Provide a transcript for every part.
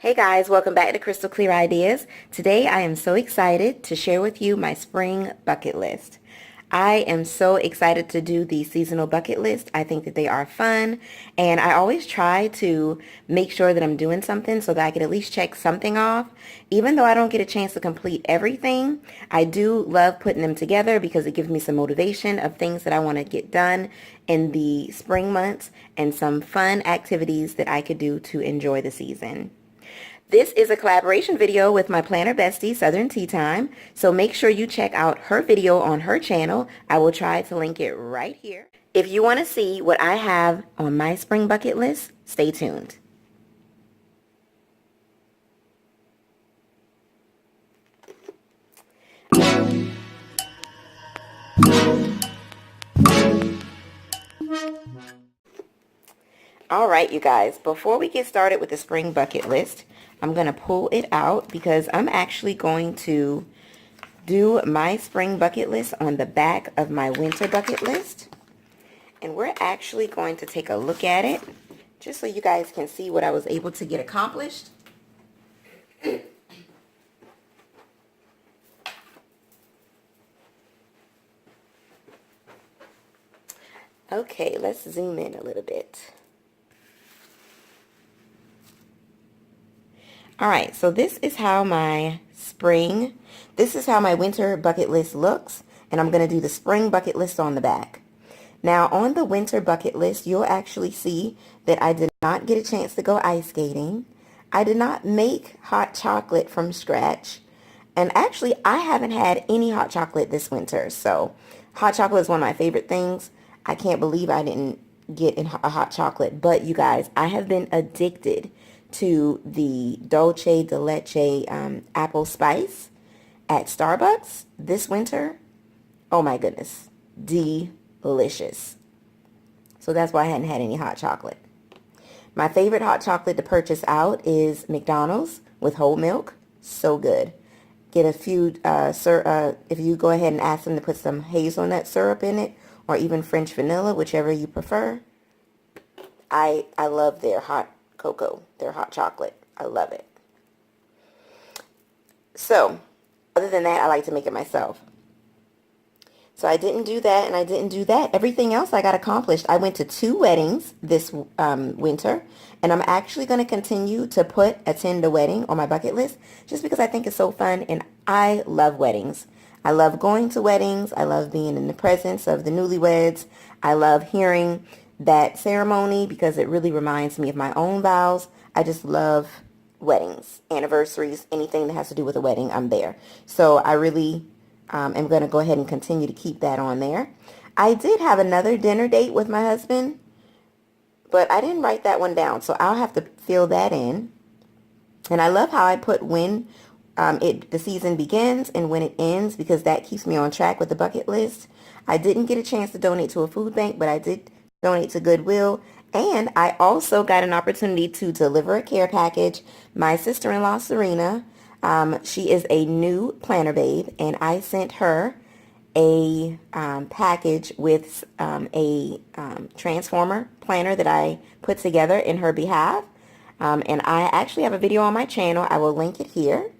Hey guys, welcome back to Krystal Clear Ideas. Today I am so excited to share with you my spring bucket list. I am so excited to do the seasonal bucket list. I think that they are fun, and I always try to make sure that I'm doing something so that I can at least check something off. Even though I don't get a chance to complete everything, I do love putting them together because it gives me some motivation of things that I want to get done in the spring months and some fun activities that I could do to enjoy the season. This is a collaboration video with my planner bestie, Southern Tea Time, so make sure you check out her video on her channel. I will try to link it right here. If you want to see what I have on my spring bucket list, stay tuned. All right, you guys, before we get started with the spring bucket list, I'm going to pull it out because I'm actually going to do my spring bucket list on the back of my winter bucket list. And we're actually going to take a look at it just so you guys can see what I was able to get accomplished. Okay, let's zoom in a little bit. All right, so this is how my winter bucket list looks, and I'm going to do the spring bucket list on the back. Now, on the winter bucket list, you'll actually see that I did not get a chance to go ice skating. I did not make hot chocolate from scratch, and actually, I haven't had any hot chocolate this winter, so hot chocolate is one of my favorite things. I can't believe I didn't get a hot chocolate, but you guys, I have been addicted to the Dolce de Leche apple spice at Starbucks this winter. Oh my goodness, delicious. So that's why I hadn't had any hot chocolate. My favorite hot chocolate to purchase out is McDonald's with whole milk. So good. Get a few, if you go ahead and ask them to put some hazelnut syrup in it, or even French vanilla, whichever you prefer. I love their hot cocoa, their hot chocolate. I love it. So, other than that, I like to make it myself. So I didn't do that, and I didn't do that. Everything else I got accomplished. I went to 2 weddings this winter, and I'm actually going to continue to attend a wedding on my bucket list just because I think it's so fun, and I love weddings. I love going to weddings. I love being in the presence of the newlyweds. I love hearing that ceremony because it really reminds me of my own vows. I just love weddings, anniversaries, anything that has to do with a wedding, I'm there. So I really am going to go ahead and continue to keep that on there. I did have another dinner date with my husband, but I didn't write that one down, so I'll have to fill that in. And I love how I put when the season begins and when it ends because that keeps me on track with the bucket list. I didn't get a chance to donate to a food bank, but I did donate to Goodwill, and I also got an opportunity to deliver a care package. My sister-in-law, Serena, she is a new planner babe, and I sent her a package with a transformer planner that I put together in her behalf, and I actually have a video on my channel. I will link it here.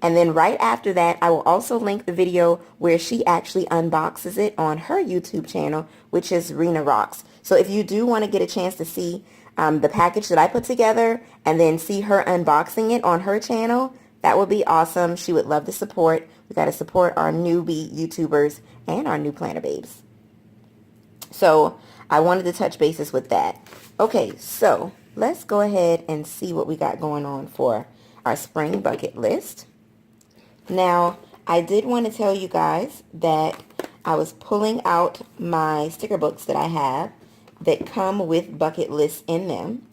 And then right after that, I will also link the video where she actually unboxes it on her YouTube channel, which is Rena Rocks. So if you do want to get a chance to see the package that I put together and then see her unboxing it on her channel, that would be awesome. She would love the support. We got to support our newbie YouTubers and our new planner babes. So I wanted to touch bases with that. Okay, so let's go ahead and see what we got going on for our spring bucket list. Now, I did want to tell you guys that I was pulling out my sticker books that I have that come with bucket lists in them.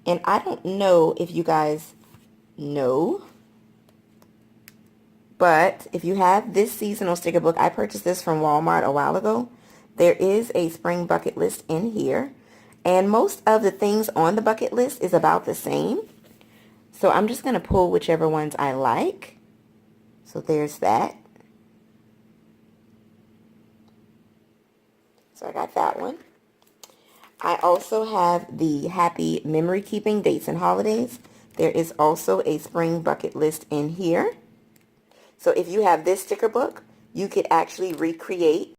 And I don't know if you guys know, but if you have this seasonal sticker book, I purchased this from Walmart a while ago. There is a spring bucket list in here. And most of the things on the bucket list is about the same. So I'm just going to pull whichever ones I like. So there's that. So I got that one. I also have the happy memory keeping dates and holidays. There is also a spring bucket list in here. So if you have this sticker book, you could actually recreate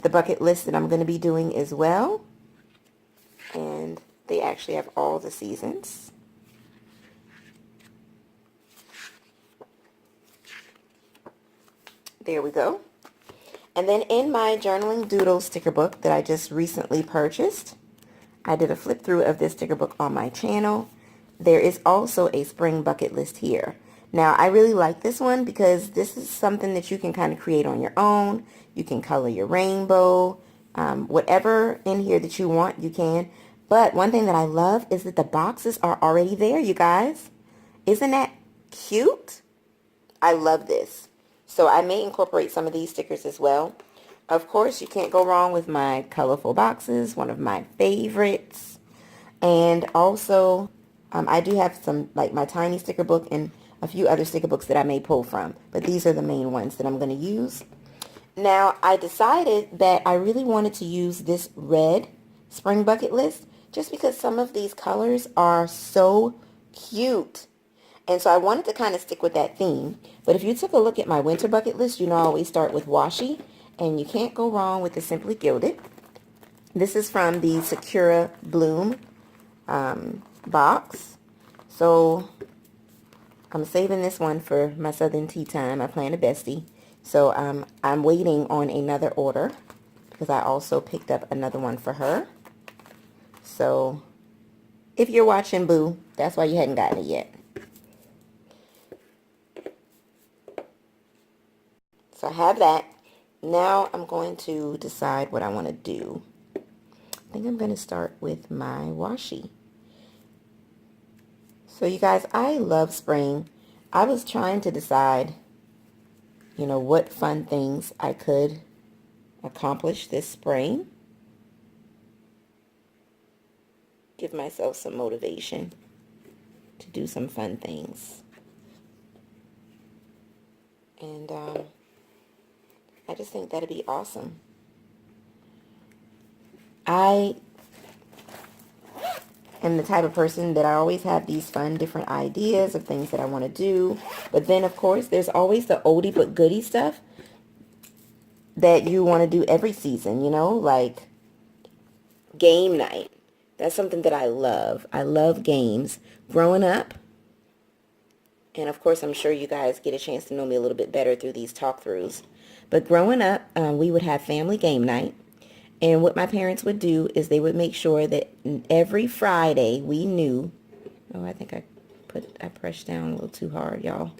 the bucket list that I'm going to be doing as well. And they actually have all the seasons. There we go. And then in my journaling doodle sticker book that I just recently purchased, I did a flip through of this sticker book on my channel. There is also a spring bucket list here. Now, I really like this one because this is something that you can kind of create on your own. You can color your rainbow, whatever in here that you want, you can. But one thing that I love is that the boxes are already there, you guys. Isn't that cute? I love this. So I may incorporate some of these stickers as well. Of course, you can't go wrong with my colorful boxes, one of my favorites. And also, I do have some, like my tiny sticker book and a few other sticker books that I may pull from. But these are the main ones that I'm going to use. Now, I decided that I really wanted to use this red spring bucket list just because some of these colors are so cute. And so I wanted to kind of stick with that theme. But if you took a look at my winter bucket list, you know I always start with washi. And you can't go wrong with the Simply Gilded. This is from the Sakura Bloom box. So I'm saving this one for my Southern tea time. I plan a Bestie. So I'm waiting on another order because I also picked up another one for her. So if you're watching, boo, that's why you hadn't gotten it yet. So I have that. Now I'm going to decide what I want to do. I think I'm going to start with my washi. So you guys, I love spring. I was trying to decide, you know, what fun things I could accomplish this spring. Give myself some motivation to do some fun things. And I just think that'd be awesome. I am the type of person that I always have these fun, different ideas of things that I want to do. But then, of course, there's always the oldie but goodie stuff that you want to do every season, you know, like game night. That's something that I love. I love games. Growing up, and of course, I'm sure you guys get a chance to know me a little bit better through these talk-throughs. But growing up, we would have family game night. And what my parents would do is they would make sure that every Friday we knew. Oh, I think I pressed down a little too hard, y'all.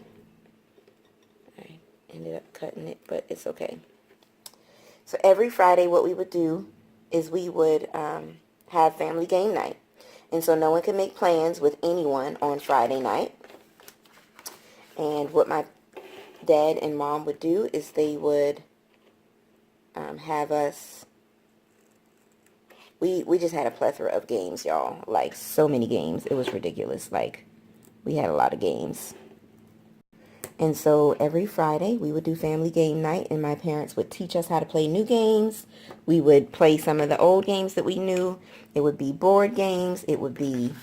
I ended up cutting it, but it's okay. So every Friday what we would do is we would have family game night. And so no one could make plans with anyone on Friday night. And what my dad and mom would do is they would have us, we just had a plethora of games, y'all. Like, so many games. It was ridiculous. Like, we had a lot of games. And so every Friday we would do family game night, and my parents would teach us how to play new games. We would play some of the old games that we knew. It would be board games. It would be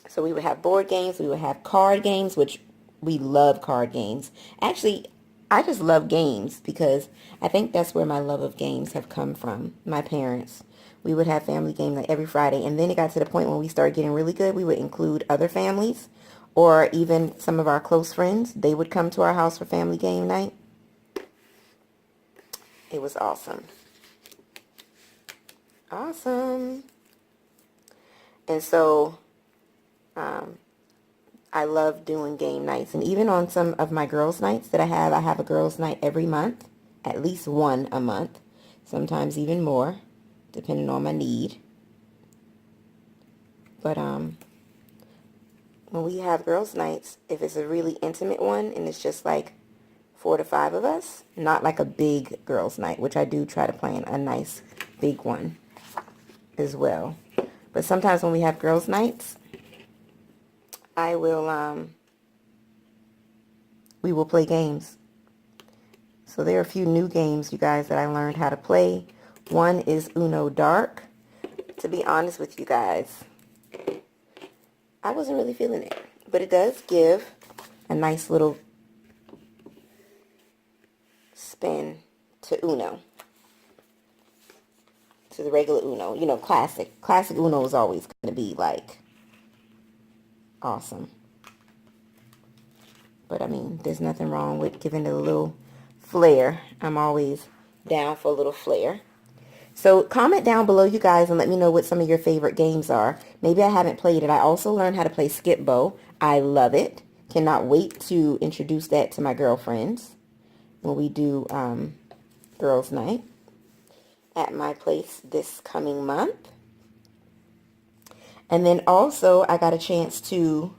so we would have board games, we would have card games, which we love card games. Actually, I just love games because I think that's where my love of games have come from, my parents. We would have family game night every Friday, and then it got to the point when we started getting really good, we would include other families or even some of our close friends. They would come to our house for family game night. It was awesome. Awesome. And so I love doing game nights. And even on some of my girls' nights that I have a girls' night every month, at least one a month, sometimes even more, depending on my need. But when we have girls' nights, if it's a really intimate one and it's just like 4 to 5 of us, not like a big girls' night, which I do try to plan a nice big one as well. But sometimes when we have girls' nights, I will, we will play games. So there are a few new games, you guys, that I learned how to play. One is Uno Dark. To be honest with you guys, I wasn't really feeling it. But it does give a nice little spin to Uno. To the regular Uno. You know, classic. Classic Uno is always going to be like awesome. But I mean, there's nothing wrong with giving it a little flair. I'm always down for a little flair. So comment down below, you guys, and let me know what some of your favorite games are. Maybe I haven't played it. I also learned how to play Skip Bo. I love it. Cannot wait to introduce that to my girlfriends when we do girls' night at my place this coming month. And then also I got a chance to,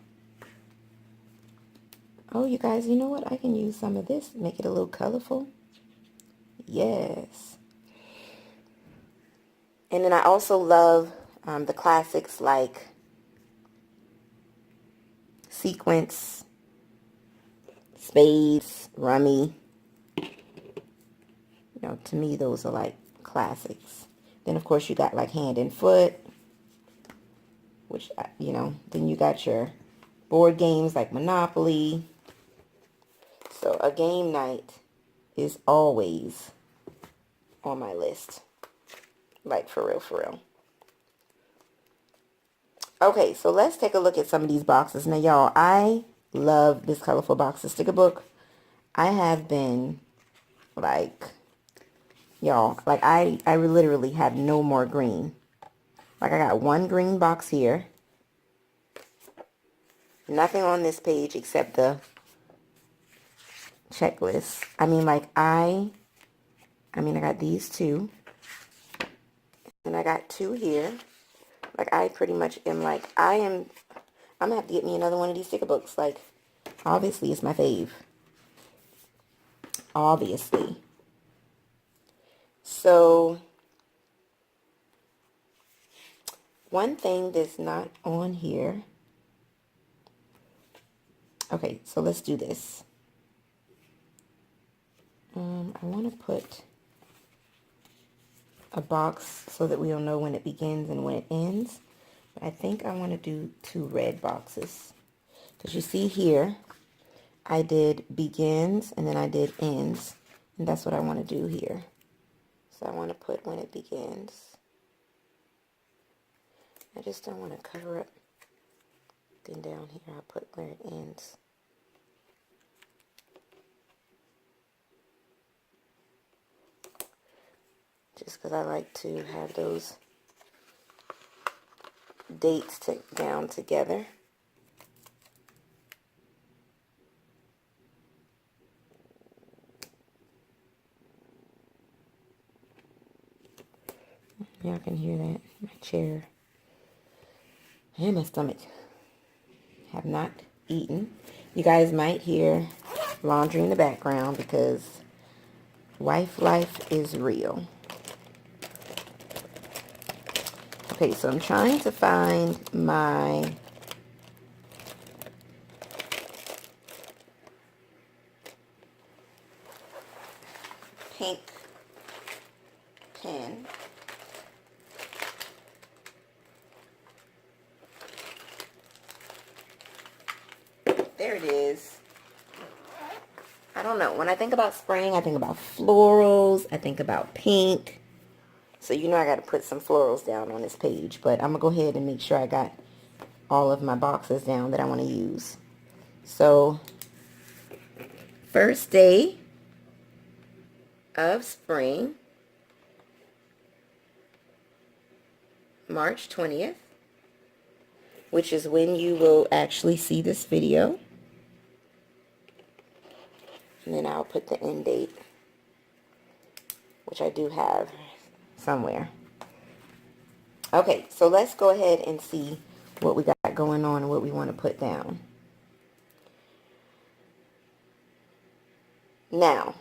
oh, you guys, you know what? I can use some of this, make it a little colorful. Yes. And then I also love the classics like Sequence, Spades, Rummy. You know, to me, those are like classics. Then, of course, you got like Hand and Foot, which, you know, then you got your board games like Monopoly. So a game night is always on my list. Like, for real, for real. Okay, so let's take a look at some of these boxes. Now, y'all, I love this colorful box of sticker book. I have been, like, y'all, like, I literally have no more green. Like, I got one green box here. Nothing on this page except the checklist. I mean, like, I got these two. And I got two here. Like, I pretty much am like, I'm going to have to get me another one of these sticker books. Like, obviously, it's my fave. Obviously. So, one thing that's not on here. Okay, so let's do this. I want to put a box so that we'll know when it begins and when it ends. But I think I want to do two red boxes. Because you see here, I did begins and then I did ends. And that's what I want to do here. So I want to put when it begins. I just don't want to cover up. Then down here I'll put where it ends. Just because I like to have those dates down together. Y'all can hear that. My chair and my stomach have not eaten. You guys might hear laundry in the background because wife life is real. Okay, so I'm trying to find my pink pen. There it is. I don't know. When I think about spring, I think about florals. I think about pink. So you know I got to put some florals down on this page. But I'm going to go ahead and make sure I got all of my boxes down that I want to use. So, first day of spring, March 20th, which is when you will actually see this video. And then I'll put the end date, which I do have somewhere. Okay, so let's go ahead and see what we got going on and what we want to put down. Now,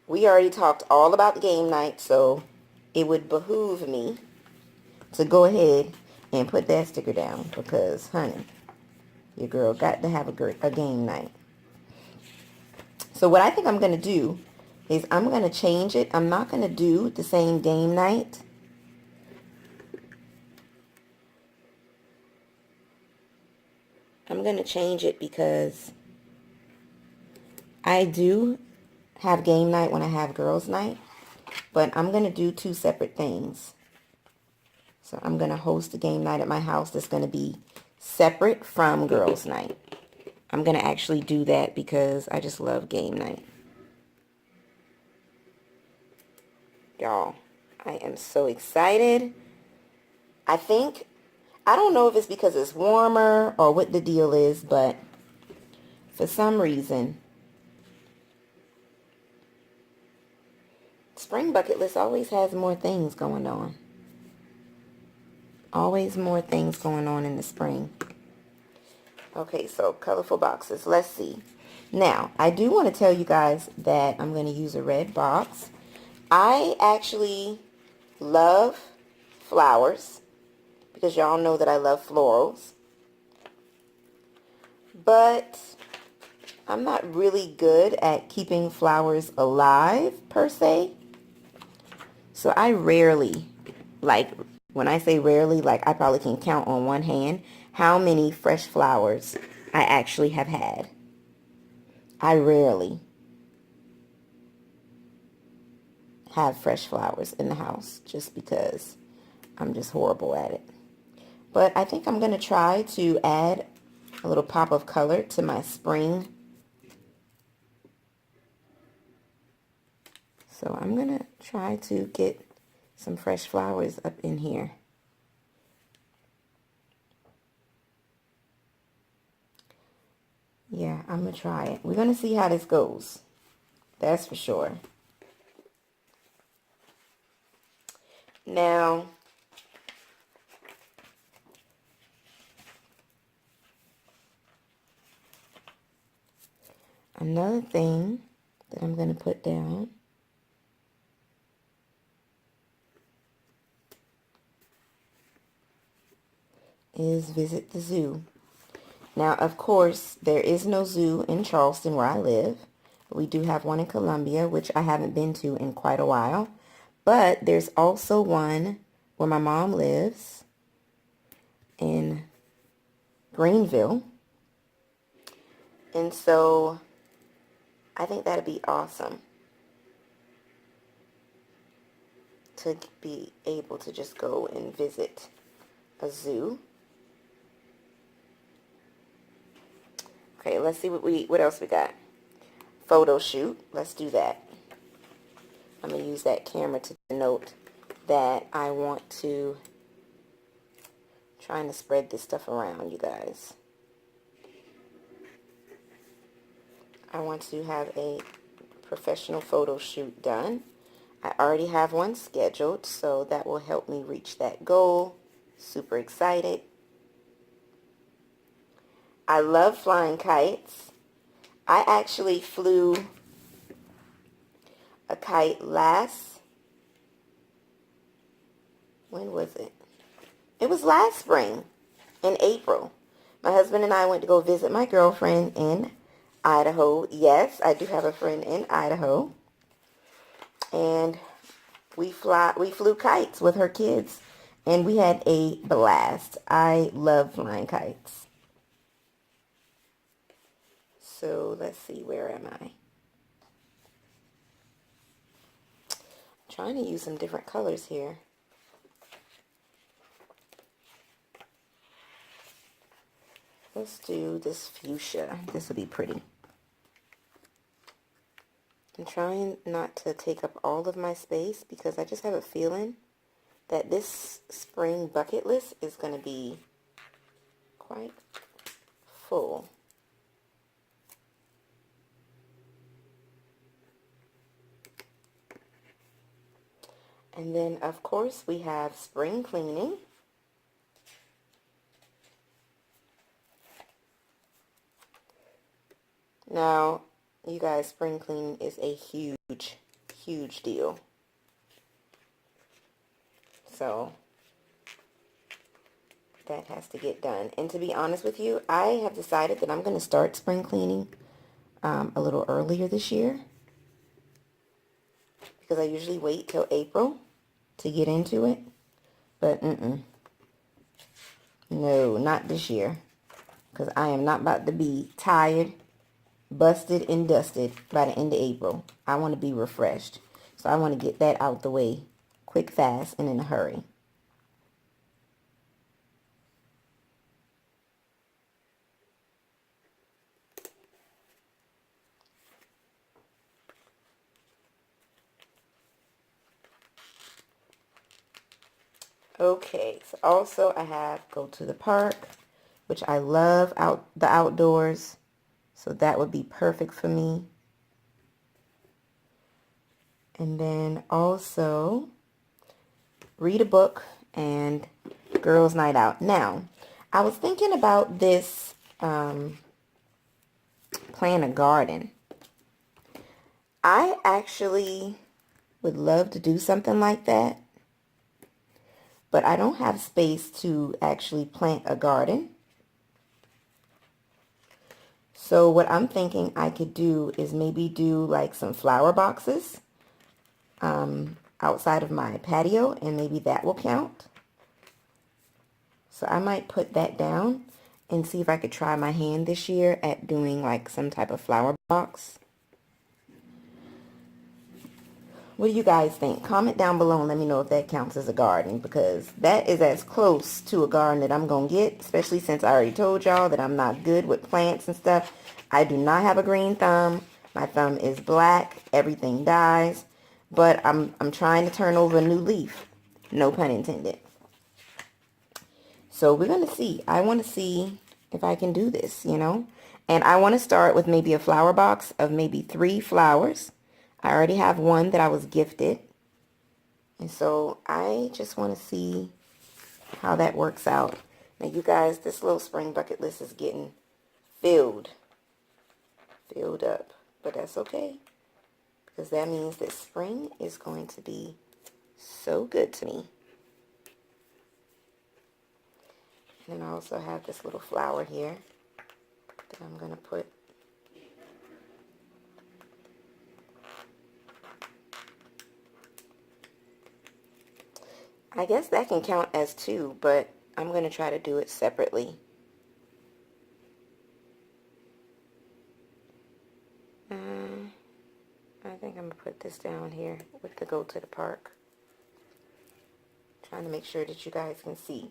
we already talked all about the game night, so it would behoove me to go ahead and put that sticker down because, honey, your girl got to have a game night. So what I think I'm going to do is I'm going to change it. I'm not going to do the same game night I'm going to change it because I do have game night when I have girls night, but I'm going to do two separate things. So I'm going to host a game night at my house that's going to be separate from girls night. I'm going to actually do that because I just love game night. Y'all, I am so excited. I don't know if it's because it's warmer or what the deal is, but for some reason, spring bucket list always has more things going on. Always more things going on in the spring. Okay, so colorful boxes. Let's see. Now, I do want to tell you guys that I'm going to use a red box. I actually love flowers because y'all know that I love florals. But I'm not really good at keeping flowers alive per se. So I rarely, like when I say rarely, like I probably can count on one hand how many fresh flowers I actually have had. I rarely have fresh flowers in the house just because I'm just horrible at it. But I think I'm going to try to add a little pop of color to my spring. So I'm going to try to get some fresh flowers up in here. Yeah, I'm going to try it. We're going to see how this goes. That's for sure. Now, another thing that I'm going to put down is visit the zoo. Now, of course, there is no zoo in Charleston where I live. We do have one in Columbia, which I haven't been to in quite a while. But there's also one where my mom lives in Greenville. And so I think that'd be awesome to be able to just go and visit a zoo. Okay, let's see what else we got. Photo shoot. Let's do that. I'm going to use that camera to denote that I want to trying to spread this stuff around, you guys. I want to have a professional photo shoot done. I already have one scheduled, so that will help me reach that goal. Super excited. I love flying kites. I actually flew a kite when was it? It was last spring, in April. My husband and I went to go visit my girlfriend in Idaho. Yes, I do have a friend in Idaho. And we flew kites with her kids, and we had a blast. I love flying kites. So let's see, where am I? I'm trying to use some different colors here. Let's do this fuchsia. This will be pretty. I'm trying not to take up all of my space because I just have a feeling that this spring bucket list is going to be quite full. And then, of course, we have spring cleaning. Now, you guys, spring cleaning is a huge, huge deal. So, that has to get done. And to be honest with you, I have decided that I'm going to start spring cleaning a little earlier this year. Because I usually wait till April to get into it. But, no, not this year. because I am not about to be tired, busted, and dusted by the end of April. I want to be refreshed. So I want to get that out the way quick, fast, and in a hurry. Okay, so also I have go to the park, which I love the outdoors. So that would be perfect for me. And then also read a book and girls' night out. Now, I was thinking about this plant a garden. I actually would love to do something like that, but I don't have space to actually plant a garden. So what I'm thinking I could do is maybe do like some flower boxes outside of my patio, and maybe that will count. So I might put that down and see if I could try my hand this year at doing like some type of flower box. What do you guys think? Comment down below and let me know if that counts as a garden, because that is as close to a garden that I'm going to get, especially since I already told y'all that I'm not good with plants and stuff. I do not have a green thumb. My thumb is black. Everything dies. But I'm trying to turn over a new leaf. No pun intended. So we're going to see. I want to see if I can do this, you know. And I want to start with maybe a flower box of maybe 3 flowers. I already have one that I was gifted. And so I just want to see how that works out. Now you guys, this little spring bucket list is getting filled up. But that's okay, because that means that spring is going to be so good to me. And then I also have this little flower here that I'm going to put. I guess that can count as 2, but I'm going to try to do it separately. I think I'm going to put this down here with the go to the park. Trying to make sure that you guys can see.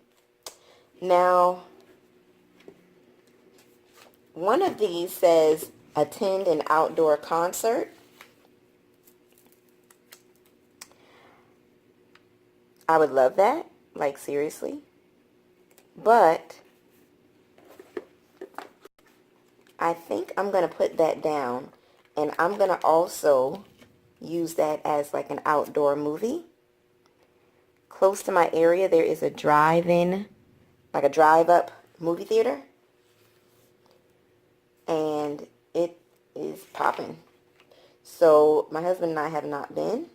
Now, one of these says attend an outdoor concert. I would love that, like seriously. But I think I'm going to put that down, and I'm going to also use that as like an outdoor movie. Close to my area, there is a drive-in, like a drive-up movie theater. And it is popping. So my husband and I have not been.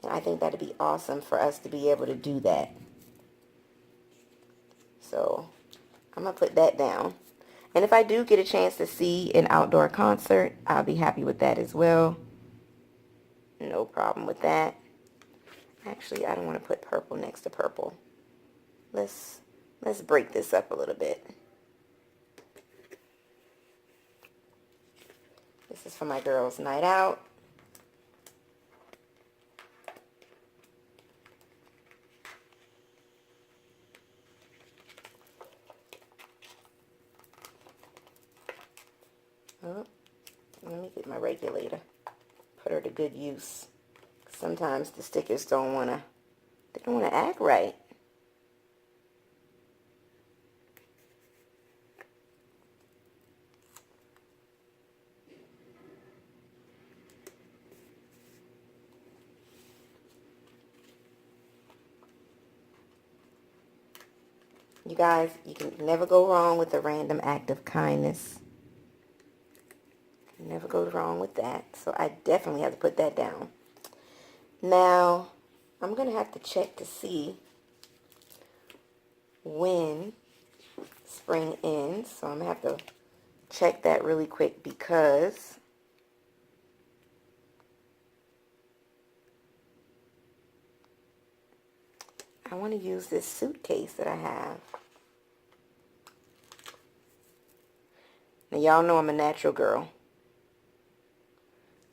And I think that'd be awesome for us to be able to do that. So I'm going to put that down. And if I do get a chance to see an outdoor concert, I'll be happy with that as well. No problem with that. Actually, I don't want to put purple next to purple. Let's break this up a little bit. This is for my girls' night out. Oh, let me get my regulator. Put her to good use. Sometimes the stickers don't want to act right. You guys, you can never go wrong with a random act of kindness. Never go wrong with that. So I definitely have to put that down. Now, I'm going to have to check to see when spring ends. So I'm going to have to check that really quick, because I want to use this suitcase that I have. Now, y'all know I'm a natural girl.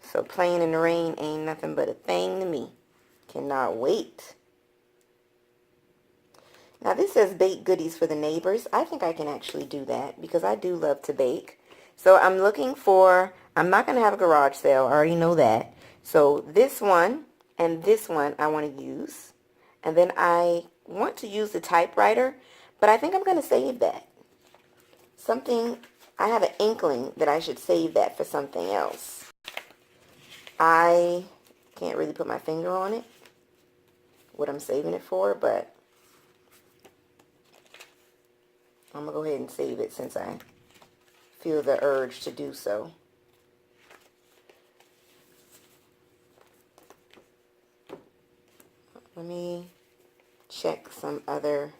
So playing in the rain ain't nothing but a thing to me. Cannot wait. Now this says bake goodies for the neighbors. I think I can actually do that because I do love to bake. So I'm looking for, I'm not going to have a garage sale. I already know that. So this one and this one I want to use. And then I want to use the typewriter, but I think I'm going to save that. Something, I have an inkling that I should save that for something else. I can't really put my finger on it, what I'm saving it for, but I'm going to go ahead and save it since I feel the urge to do so. Let me check some other.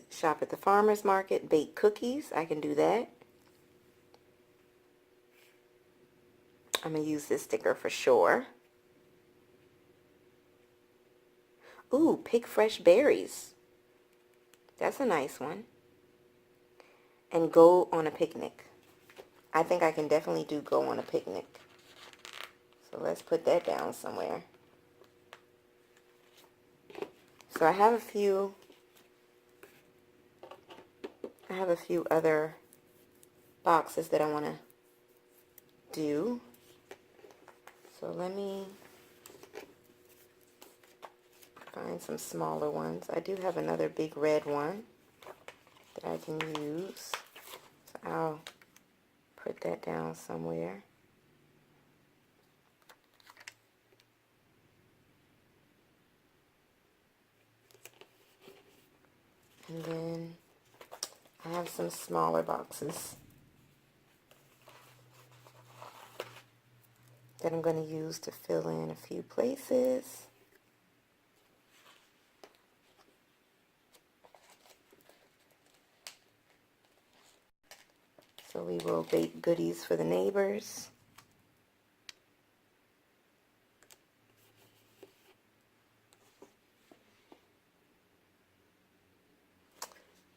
Shop at the farmer's market, bake cookies. I can do that. I'm going to use this sticker for sure. Ooh, pick fresh berries. That's a nice one. And go on a picnic. I think I can definitely do go on a picnic. So let's put that down somewhere. So I have a few other boxes that I want to do. So let me find some smaller ones. I do have another big red one that I can use. So I'll put that down somewhere. And then I have some smaller boxes that I'm going to use to fill in a few places. So we will bake goodies for the neighbors.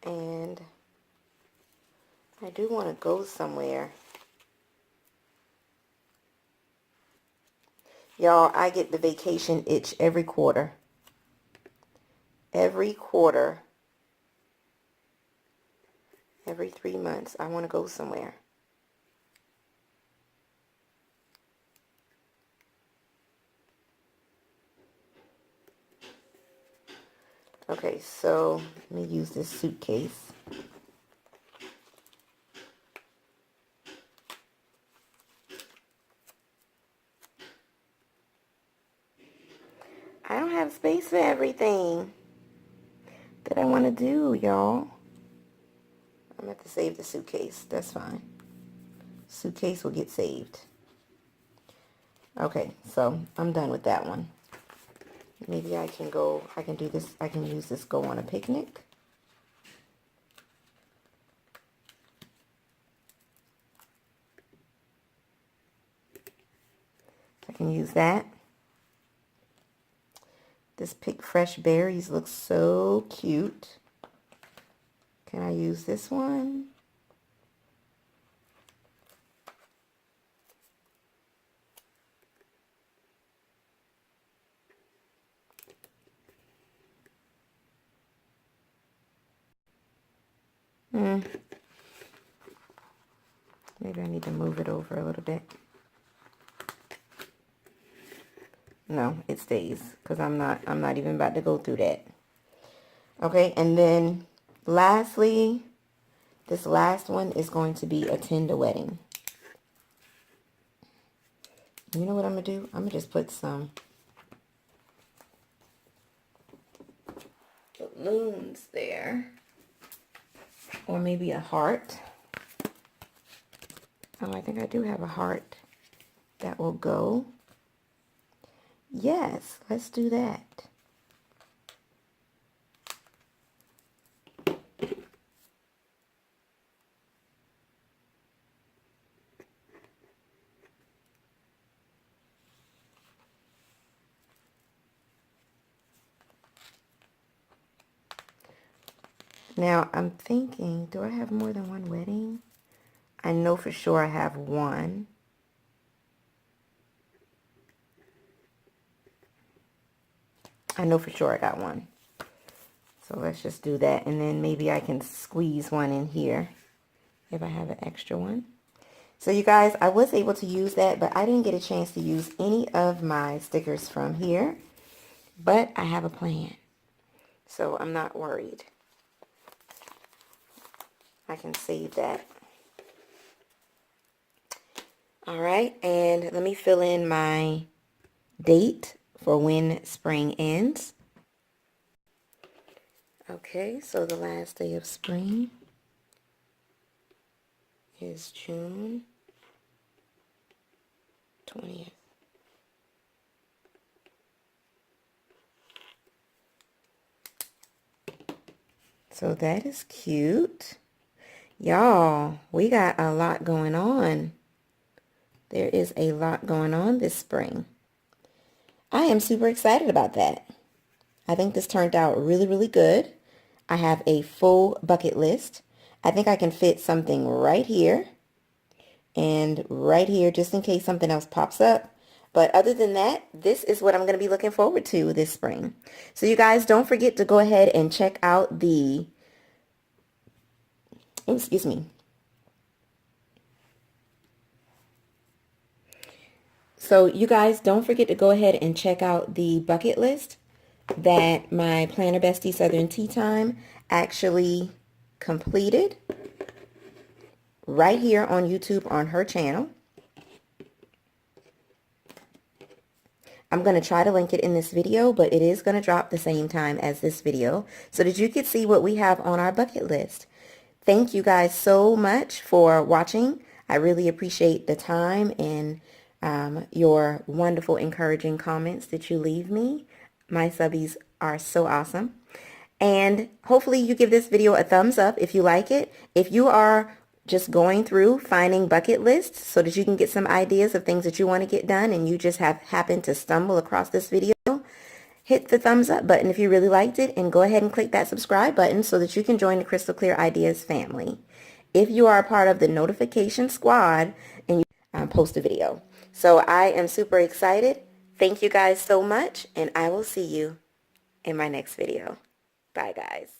And I do want to go somewhere. Y'all, I get the vacation itch every quarter. Every quarter. Every 3 months, I want to go somewhere. Okay, so let me use this suitcase. I don't have space for everything that I want to do, y'all. I'm going to have to save the suitcase. That's fine. Suitcase will get saved. Okay, so I'm done with that one. Maybe I can do this, I can use this go on a picnic. I can use that. This pick fresh berries looks so cute. Can I use this one? Maybe I need to move it over a little bit. No, it stays because I'm not even about to go through that. Okay, and then lastly, this last one is going to be attend a wedding. You know what I'm going to do? I'm going to just put some balloons there. Or maybe a heart. Oh, I think I do have a heart that will go. Yes, let's do that. Now, I'm thinking, do I have more than one wedding? I know for sure I have one. I know for sure I got one. So let's just do that. And then maybe I can squeeze one in here if I have an extra one. So you guys, I was able to use that, but I didn't get a chance to use any of my stickers from here. But I have a plan. So I'm not worried. I can save that. All right, and let me fill in my date for when spring ends. Okay, so the last day of spring is June 20th. So that is cute. Y'all, we got a lot going on. There is a lot going on this spring. I am super excited about that. I think this turned out really, really good. I have a full bucket list. I think I can fit something right here and right here just in case something else pops up. But other than that, this is what I'm going to be looking forward to this spring. So you guys don't forget to go ahead and check out the, oh, excuse me. So you guys don't forget to go ahead and check out the bucket list that my Planner Bestie Southern Tea Time actually completed right here on YouTube on her channel. I'm going to try to link it in this video, but it is going to drop the same time as this video so that you can see what we have on our bucket list. Thank you guys so much for watching. I really appreciate the time and your wonderful encouraging comments that you leave me. My subbies are so awesome. And hopefully you give this video a thumbs up if you like it. If you are just going through finding bucket lists so that you can get some ideas of things that you want to get done and you just have happened to stumble across this video, hit the thumbs up button if you really liked it and go ahead and click that subscribe button so that you can join the Krystal Clear Ideas family. If you are a part of the notification squad and you post a video. So I am super excited. Thank you guys so much, and I will see you in my next video. Bye, guys.